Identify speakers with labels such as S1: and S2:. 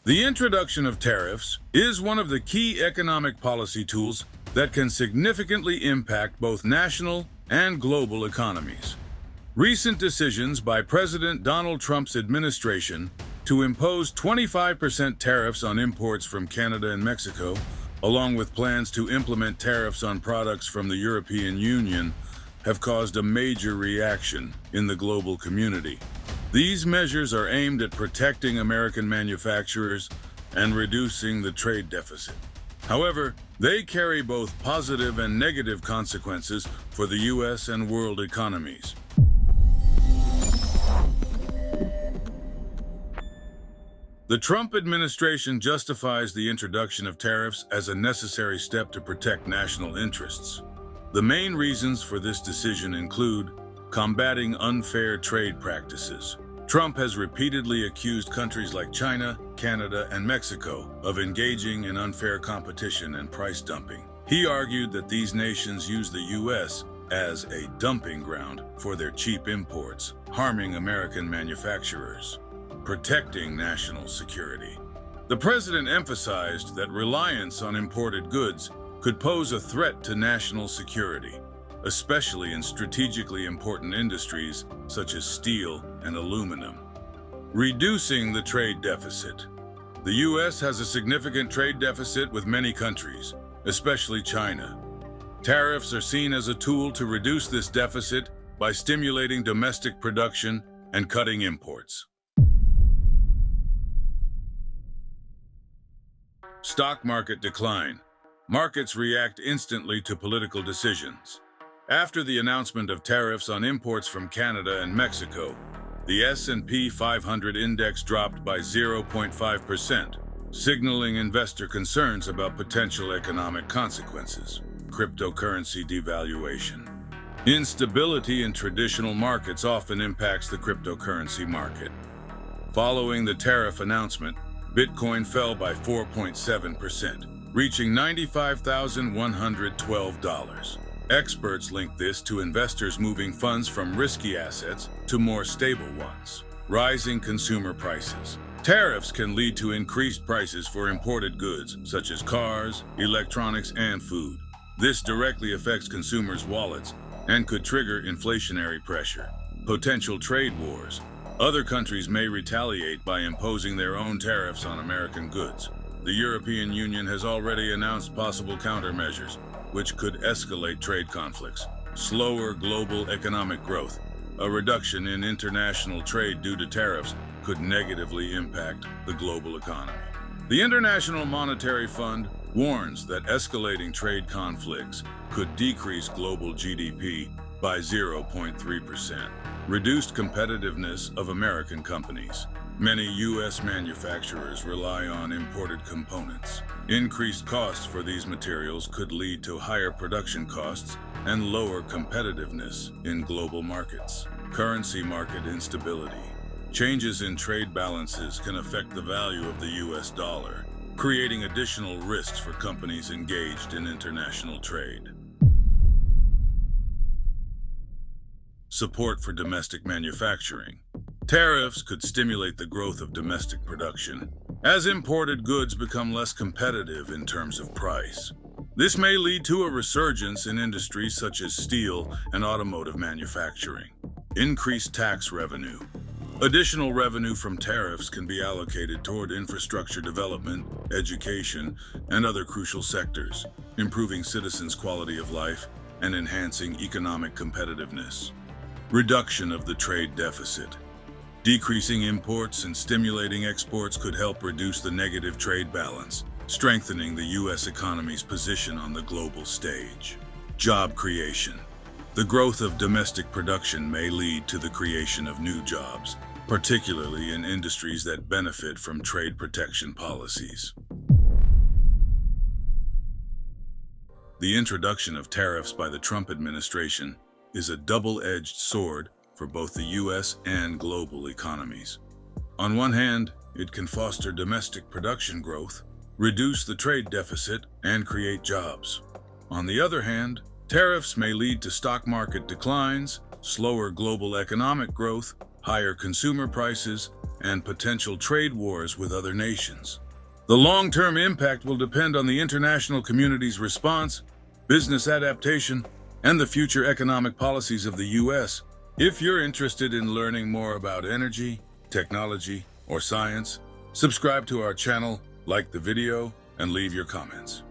S1: The introduction of tariffs is one of the key economic policy tools that can significantly impact both national and global economies. Recent decisions by President Donald Trump's administration to impose 25% tariffs on imports from Canada and Mexico, along with plans to implement tariffs on products from the European Union, have caused a major reaction in the global community. These measures are aimed at protecting American manufacturers and reducing the trade deficit. However, they carry both positive and negative consequences for the U.S. and world economies. The Trump administration justifies the introduction of tariffs as a necessary step to protect national interests. The main reasons for this decision include combating unfair trade practices. Trump has repeatedly accused countries like China, Canada, and Mexico of engaging in unfair competition and price dumping. He argued that these nations use the U.S. as a dumping ground for their cheap imports, harming American manufacturers. Protecting national security. The president emphasized that reliance on imported goods could pose a threat to national security, especially in strategically important industries such as steel and aluminum. Reducing the trade deficit. The U.S. has a significant trade deficit with many countries, especially China. Tariffs are seen as a tool to reduce this deficit by stimulating domestic production and cutting imports. Stock market decline. Markets react instantly to political decisions. After the announcement of tariffs on imports from Canada and Mexico, the S&P 500 index dropped by 0.5%, signaling investor concerns about potential economic consequences. Cryptocurrency devaluation. Instability in traditional markets often impacts the cryptocurrency market. Following the tariff announcement, Bitcoin fell by 4.7%, reaching $95,112. Experts link this to investors moving funds from risky assets to more stable ones. Rising consumer prices. Tariffs can lead to increased prices for imported goods, such as cars, electronics, and food. This directly affects consumers' wallets and could trigger inflationary pressure. Potential trade wars. Other countries may retaliate by imposing their own tariffs on American goods. The European Union has already announced possible countermeasures, which could escalate trade conflicts. Slower global economic growth. A reduction in international trade due to tariffs could negatively impact the global economy. The International Monetary Fund warns that escalating trade conflicts could decrease global GDP by 0.3%. Reduced competitiveness of American companies. Many U.S. manufacturers rely on imported components. Increased costs for these materials could lead to higher production costs and lower competitiveness in global markets. Currency market instability. Changes in trade balances can affect the value of the U.S. dollar, creating additional risks for companies engaged in international trade. Support for domestic manufacturing. Tariffs could stimulate the growth of domestic production, as imported goods become less competitive in terms of price. This may lead to a resurgence in industries such as steel and automotive manufacturing. Increased tax revenue. Additional revenue from tariffs can be allocated toward infrastructure development, education, and other crucial sectors, improving citizens' quality of life and enhancing economic competitiveness. Reduction of the trade deficit. Decreasing imports and stimulating exports could help reduce the negative trade balance, strengthening the U.S. economy's position on the global stage. Job creation. The growth of domestic production may lead to the creation of new jobs, particularly in industries that benefit from trade protection policies. The introduction of tariffs by the Trump administration is a double-edged sword for both the U.S. and global economies. On one hand, it can foster domestic production growth, reduce the trade deficit, and create jobs. On the other hand, tariffs may lead to stock market declines, slower global economic growth, higher consumer prices, and potential trade wars with other nations. The long-term impact will depend on the international community's response, business adaptation, and the future economic policies of the U.S. If you're interested in learning more about energy, technology, or science, subscribe to our channel, like the video, and leave your comments.